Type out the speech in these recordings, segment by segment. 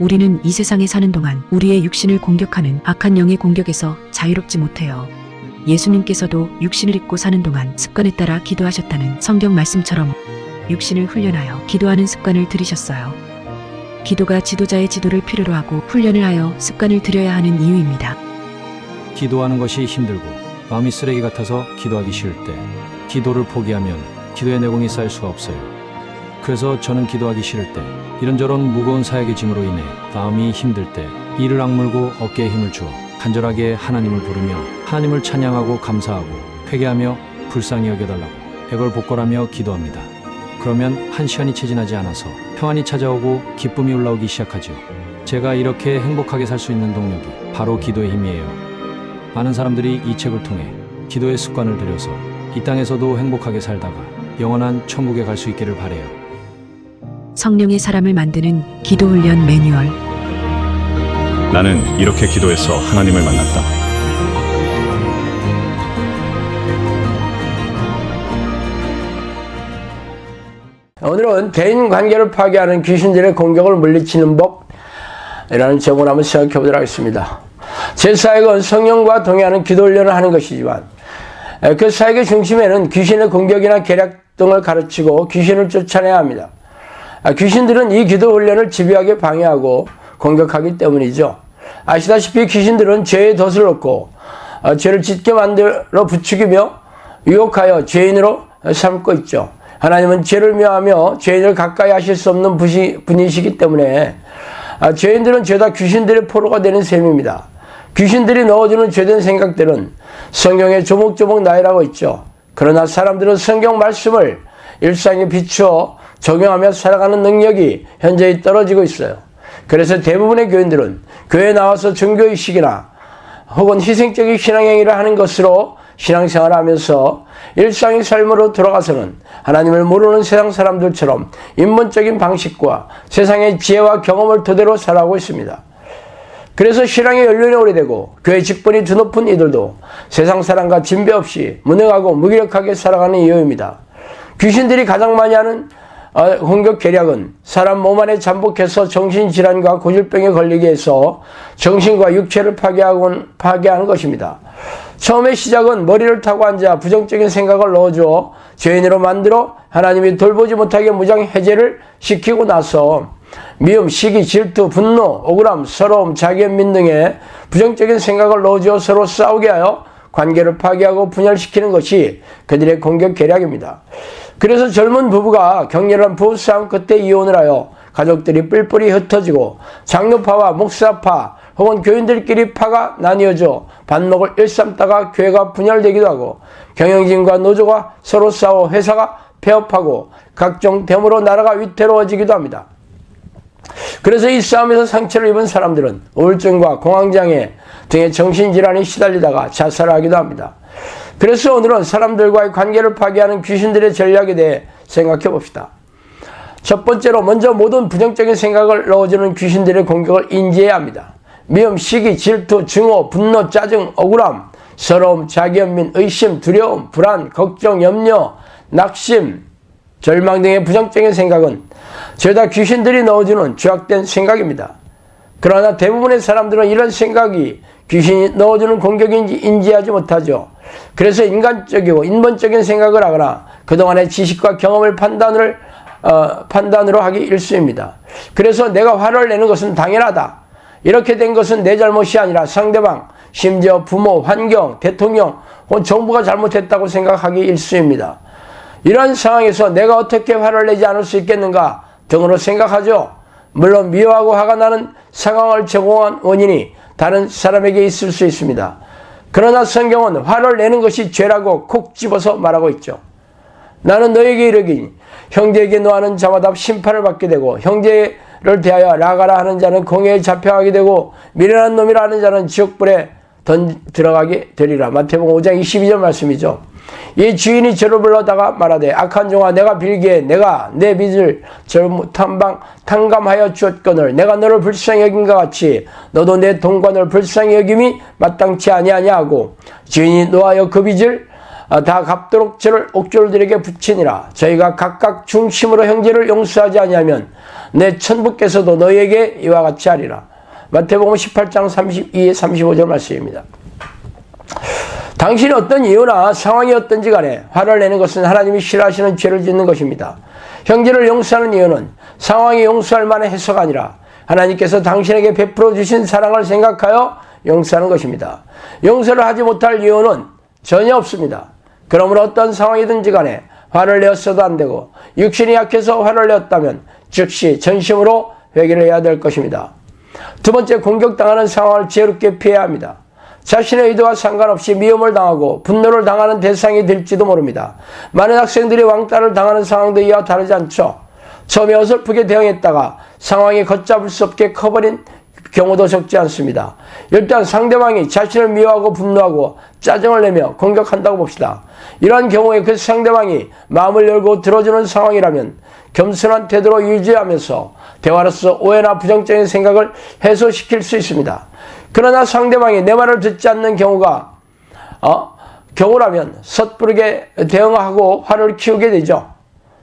우리는 이 세상에 사는 동안 우리의 육신을 공격하는 악한 영의 공격에서 자유롭지 못해요. 예수님께서도 육신을 입고 사는 동안 습관에 따라 기도하셨다는 성경 말씀처럼 육신을 훈련하여 기도하는 습관을 들이셨어요. 기도가 지도자의 지도를 필요로 하고 훈련을 하여 습관을 들여야 하는 이유입니다. 기도하는 것이 힘들고 마음이 쓰레기 같아서 기도하기 쉬울 때 기도를 포기하면 기도의 내공이 쌓일 수가 없어요. 그래서 저는 기도하기 싫을 때 이런저런 무거운 사역의 짐으로 인해 마음이 힘들 때 이를 악물고 어깨에 힘을 주어 간절하게 하나님을 부르며 하나님을 찬양하고 감사하고 회개하며 불쌍히 여겨달라고 백월복걸하며 기도합니다. 그러면 1시간이 채 지나지 않아서 평안이 찾아오고 기쁨이 올라오기 시작하죠. 제가 이렇게 행복하게 살 수 있는 동력이 바로 기도의 힘이에요. 많은 사람들이 이 책을 통해 기도의 습관을 들여서 이 땅에서도 행복하게 살다가 영원한 천국에 갈 수 있기를 바라요. 성령의 사람을 만드는 기도 훈련 매뉴얼. 나는 이렇게 기도해서 하나님을 만났다. 오늘은 대인 관계를 파괴하는 귀신들의 공격을 물리치는 법이라는 제목을 한번 생각해 보도록 하겠습니다. 제 사역은 성령과 동의하는 기도 훈련을 하는 것이지만 그 사역의 중심에는 귀신의 공격이나 계략 등을 가르치고 귀신을 쫓아내야 합니다. 귀신들은 이 기도 훈련을 집요하게 방해하고 공격하기 때문이죠. 아시다시피 귀신들은 죄의 덫을 놓고 죄를 짓게 만들어 부추기며 유혹하여 죄인으로 삼고 있죠. 하나님은 죄를 묘하며 죄인을 가까이 하실 수 없는 분이시기 때문에 죄인들은 죄다 귀신들의 포로가 되는 셈입니다. 귀신들이 넣어주는 죄된 생각들은 성경에 조목조목 나열하고 있죠. 그러나 사람들은 성경 말씀을 일상에 비추어 적용하며 살아가는 능력이 현저히 떨어지고 있어요. 그래서 대부분의 교인들은 교회에 나와서 종교의식이나 혹은 희생적인 신앙행위를 하는 것으로 신앙생활을 하면서 일상의 삶으로 돌아가서는 하나님을 모르는 세상 사람들처럼 인본적인 방식과 세상의 지혜와 경험을 토대로 살아가고 있습니다. 그래서 신앙의 연륜이 오래되고 교회 직분이 드높은 이들도 세상 사람과 진배 없이 무능하고 무기력하게 살아가는 이유입니다. 귀신들이 가장 많이 하는 공격 계략은 사람 몸 안에 잠복해서 정신질환과 고질병에 걸리게 해서 정신과 육체를 파괴하는 것입니다. 처음의 시작은 머리를 타고 앉아 부정적인 생각을 넣어주어 죄인으로 만들어 하나님이 돌보지 못하게 무장 해제를 시키고 나서 미움, 시기, 질투, 분노, 억울함, 서러움, 자기연민 등의 부정적인 생각을 넣어주어 서로 싸우게 하여 관계를 파괴하고 분열시키는 것이 그들의 공격 계략입니다. 그래서 젊은 부부가 격렬한 부부싸움 끝에 이혼을 하여 가족들이 뿔뿔이 흩어지고 장로파와 목사파 혹은 교인들끼리 파가 나뉘어져 반목을 일삼다가 교회가 분열되기도 하고 경영진과 노조가 서로 싸워 회사가 폐업하고 각종 댐으로 나라가 위태로워지기도 합니다. 그래서 이 싸움에서 상처를 입은 사람들은 우울증과 공황장애 등의 정신질환에 시달리다가 자살하기도 합니다. 그래서 오늘은 사람들과의 관계를 파괴하는 귀신들의 전략에 대해 생각해 봅시다. 첫 번째로 먼저 모든 부정적인 생각을 넣어주는 귀신들의 공격을 인지해야 합니다. 미움, 시기, 질투, 증오, 분노, 짜증, 억울함, 서러움, 자기연민, 의심, 두려움, 불안, 걱정, 염려, 낙심, 절망 등의 부정적인 생각은 죄다 귀신들이 넣어주는 죄악된 생각입니다. 그러나 대부분의 사람들은 이런 생각이 귀신이 넣어주는 공격인지 인지하지 못하죠. 그래서 인간적이고 인본적인 생각을 하거나 그동안의 지식과 경험을 판단으로 하기 일쑤입니다. 그래서 내가 화를 내는 것은 당연하다. 이렇게 된 것은 내 잘못이 아니라 상대방, 심지어 부모, 환경, 대통령 혹은 정부가 잘못했다고 생각하기 일쑤입니다. 이러한 상황에서 내가 어떻게 화를 내지 않을 수 있겠는가 등으로 생각하죠. 물론 미워하고 화가 나는 상황을 제공한 원인이 다른 사람에게 있을 수 있습니다. 그러나 성경은 화를 내는 것이 죄라고 콕 집어서 말하고 있죠. 나는 너에게 이르기니 형제에게 노하는 자마다 심판을 받게 되고 형제를 대하여 라가라 하는 자는 공회에 잡혀가게 되고 미련한 놈이라 하는 자는 지옥불에 들어가게 되리라. 마태복음 5장 22절 말씀이죠. 이 주인이 저를 불러다가 말하되 악한 종아 내가 빌기에 내가 내 빚을 탕감하여 주었거늘 내가 너를 불쌍히 여긴과 같이 너도 내 동관을 불쌍히 여김이 마땅치 아니하냐 하고 주인이 노하여 그 빚을 다 갚도록 저를 옥졸들에게 붙이니라. 저희가 각각 중심으로 형제를 용서하지 아니하면 내 천부께서도 너희에게 이와 같이 하리라. 마태복음 18장 32에 35절 말씀입니다. 당신이 어떤 이유나 상황이 어떤지 간에 화를 내는 것은 하나님이 싫어하시는 죄를 짓는 것입니다. 형제를 용서하는 이유는 상황이 용서할 만한 해서가 아니라 하나님께서 당신에게 베풀어 주신 사랑을 생각하여 용서하는 것입니다. 용서를 하지 못할 이유는 전혀 없습니다. 그러므로 어떤 상황이든지 간에 화를 내었어도 안 되고 육신이 약해서 화를 내었다면 즉시 전심으로 회개를 해야 될 것입니다. 두 번째, 공격당하는 상황을 지혜롭게 피해야 합니다. 자신의 의도와 상관없이 미움을 당하고 분노를 당하는 대상이 될지도 모릅니다. 많은 학생들이 왕따를 당하는 상황도 이와 다르지 않죠. 처음에 어설프게 대응했다가 상황이 걷잡을 수 없게 커버린 경우도 적지 않습니다. 일단 상대방이 자신을 미워하고 분노하고 짜증을 내며 공격한다고 봅시다. 이러한 경우에 그 상대방이 마음을 열고 들어주는 상황이라면 겸손한 태도로 유지하면서 대화로서 오해나 부정적인 생각을 해소시킬 수 있습니다. 그러나 상대방이 내 말을 듣지 않는 경우라면 섣부르게 대응하고 화를 키우게 되죠.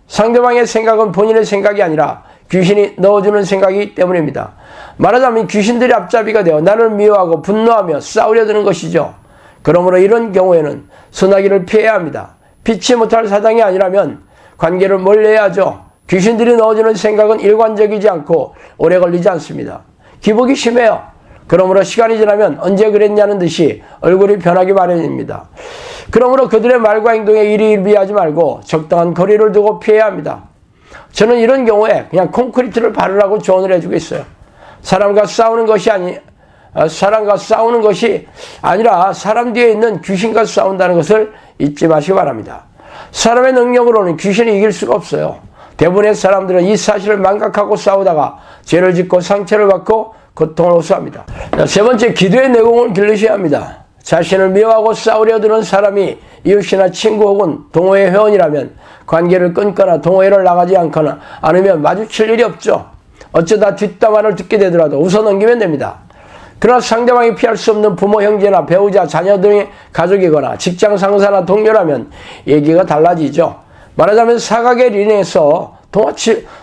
상대방의 생각은 본인의 생각이 아니라 귀신이 넣어주는 생각이기 때문입니다. 말하자면 귀신들이 앞잡이가 되어 나를 미워하고 분노하며 싸우려 드는 것이죠. 그러므로 이런 경우에는 소나기를 피해야 합니다. 피치 못할 사정이 아니라면 관계를 멀리해야 하죠. 귀신들이 넣어주는 생각은 일관적이지 않고 오래 걸리지 않습니다. 기복이 심해요. 그러므로 시간이 지나면 언제 그랬냐는 듯이 얼굴이 변하기 마련입니다. 그러므로 그들의 말과 행동에 일희일비하지 말고 적당한 거리를 두고 피해야 합니다. 저는 이런 경우에 그냥 콘크리트를 바르라고 조언을 해주고 있어요. 사람과 싸우는 것이 아니라 사람 뒤에 있는 귀신과 싸운다는 것을 잊지 마시기 바랍니다. 사람의 능력으로는 귀신이 이길 수가 없어요. 대부분의 사람들은 이 사실을 망각하고 싸우다가 죄를 짓고 상처를 받고 고통을 호소합니다. 세 번째, 기도의 내공을 길러셔야 합니다. 자신을 미워하고 싸우려 드는 사람이 이웃이나 친구 혹은 동호회 회원이라면 관계를 끊거나 동호회를 나가지 않으면 마주칠 일이 없죠. 어쩌다 뒷담화를 듣게 되더라도 웃어넘기면 됩니다. 그러나 상대방이 피할 수 없는 부모, 형제나 배우자, 자녀 등의 가족이거나 직장 상사나 동료라면 얘기가 달라지죠. 말하자면 사각의 리니에서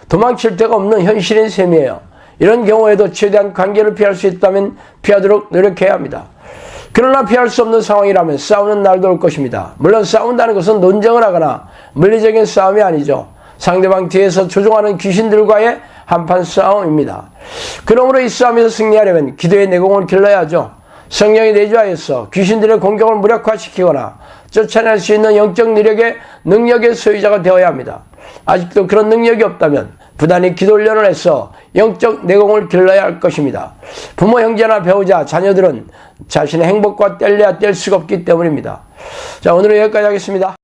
도망칠 데가 없는 현실인 셈이에요. 이런 경우에도 최대한 관계를 피할 수 있다면 피하도록 노력해야 합니다. 그러나 피할 수 없는 상황이라면 싸우는 날도 올 것입니다. 물론 싸운다는 것은 논쟁을 하거나 물리적인 싸움이 아니죠. 상대방 뒤에서 조종하는 귀신들과의 한판 싸움입니다. 그러므로 이 싸움에서 승리하려면 기도의 내공을 길러야죠. 성령이 내주하여서 귀신들의 공격을 무력화시키거나 쫓아낼 수 있는 영적 능력의 소유자가 되어야 합니다. 아직도 그런 능력이 없다면 부단히 기도 훈련을 해서 영적 내공을 길러야 할 것입니다. 부모, 형제나 배우자, 자녀들은 자신의 행복과 뗄래야 뗄 수가 없기 때문입니다. 자, 오늘은 여기까지 하겠습니다.